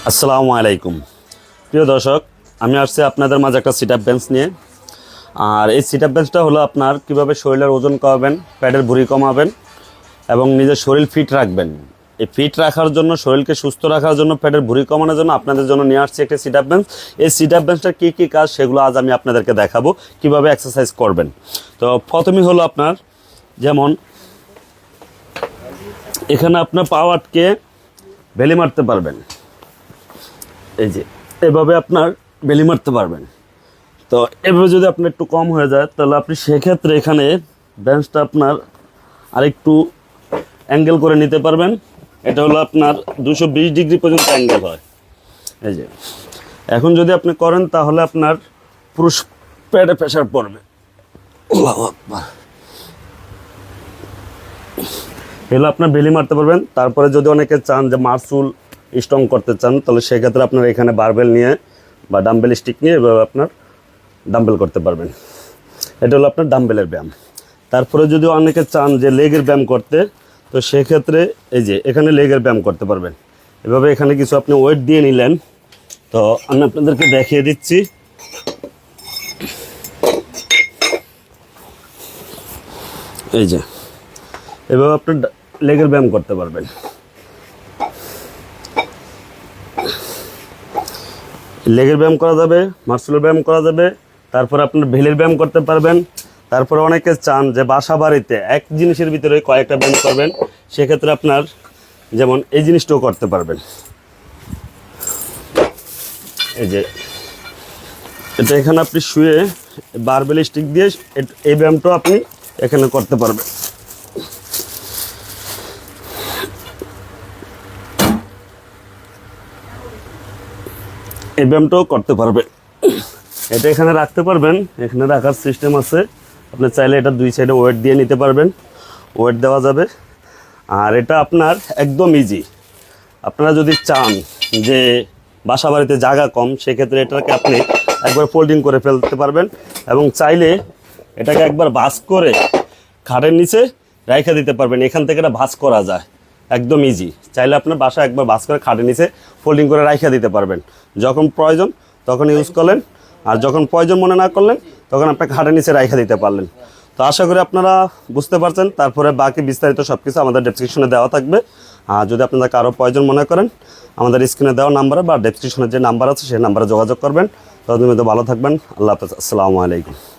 আসসালামু আলাইকুম প্রিয় দর্শক, আমি আসছি আপনাদের মাঝে একটা সিট আপ বেঞ্চ নিয়ে। আর এই সিট আপ বেঞ্চটা হলো আপনার কিভাবে শরীরের ওজন কমাবেন, পেটের ভুঁড়ি কমাবেন এবং নিজের শরীর ফিট রাখবেন। এই ফিট রাখার জন্য, শরীরকে সুস্থ রাখার জন্য, পেটের ভুঁড়ি কমানোর জন্য আপনাদের জন্য নিয়ে আসছি একটা সিট আপ বেঞ্চ। এই সিট আপ বেঞ্চটার কী কী কাজ সেগুলো আজ আমি আপনাদেরকে দেখাবো, কিভাবে এক্সারসাইজ করবেন। তো প্রথমেই হলো আপনার, যেমন এখানে আপনার পা আটকে বেলি মারতে পারবেন। এই যে এভাবে আপনার বেলি মারতে পারবেন। তো এভাবে যদি আপনার একটু কম হয়ে যায় তাহলে আপনি সেক্ষেত্রে এখানে বেঞ্চটা আপনার আরেকটু অ্যাঙ্গেল করে নিতে পারবেন। এটা হলো আপনার 220 ডিগ্রি পর্যন্ত অ্যাঙ্গেল হয়। এই যে এখন যদি আপনি করেন তাহলে আপনার পুরো পেটে প্রেশার পড়বে। আল্লাহু আকবার। এগুলো আপনার বেলি মারতে পারবেন। তারপরে যদি অনেকে চান যে মাসল স্ট্রং করতে চান তাহলে সেক্ষেত্রে আপনার এখানে বারবেল নিয়ে বা ডাম্বেল স্টিক নিয়ে এভাবে আপনার ডাম্বেল করতে পারবেন। এটা হলো আপনার ডাম্বেলের ব্যায়াম। তারপরে যদি অনেকে চান যে লেগের ব্যায়াম করতে, তো সেক্ষেত্রে এই যে এখানে লেগের ব্যায়াম করতে পারবেন। এভাবে এখানে কিছু আপনি ওয়েট দিয়ে নিলেন। তো আমি আপনাদেরকে দেখিয়ে দিচ্ছি। এই যে এভাবে আপনার লেগের ব্যায়াম করতে পারবেন। লেগের ব্যায়াম করা যাবে, মাসলের ব্যায়াম করা যাবে, তারপর আপনার ভেলির ব্যায়াম করতে পারবেন। তারপরে অনেকে চান যে বাসা বাড়িতে এক জিনিসের ভিতরে কয়েকটা ব্যায়াম করবেন, সেক্ষেত্রে আপনার যেমন এই জিনিসটাও করতে পারবেন। এই যে এটা এখানে আপনি শুয়ে বারবেল স্টিক দিয়ে এই ব্যায়ামটাও আপনি এখানে করতে পারবেন। এই ব্যায়ামটাও করতে পারবেন। এটা এখানে রাখতে পারবেন, এখানে রাখার সিস্টেম আছে। আপনি চাইলে এটা দুই সাইডে ওয়েট দিয়ে নিতে পারবেন, ওয়েট দেওয়া যাবে। আর এটা আপনার একদম ইজি। আপনারা যদি চান যে বাসা বাড়িতে জায়গা কম, সেক্ষেত্রে এটাকে আপনি একবার ফোল্ডিং করে ফেলতে পারবেন এবং চাইলে এটাকে একবার ভাঁজ করে খাটের নিচে রাইখা দিতে পারবেন। এখান থেকে এটা ভাঁজ করা যায়, একদম ইজি। চাইলে আপনার বাসা একবার ভাঁজ করে খাটের নিচে ফোল্ডিং করে রাইখা দিতে পারবেন। যখন প্রয়োজন তখন ইউজ করলেন, আর যখন প্রয়োজন মনে না করলেন তখন আপনাকে খাটের নিচে রাইখা দিতে পারলেন। তো আশা করি আপনারা বুঝতে পারছেন। তারপরে বাকি বিস্তারিত সব কিছু আমাদের ডেসক্রিপশনে দেওয়া থাকবে। আর যদি আপনাদের কারো প্রয়োজন মনে করেন, আমাদের স্ক্রিনে দেওয়া নাম্বারে বা ডেসক্রিপশনে যে নাম্বার আছে সেই নাম্বারে যোগাযোগ করবেন। ততদিন ভালো থাকবেন। আল্লাহ হাফেজ। আসসালামু আলাইকুম।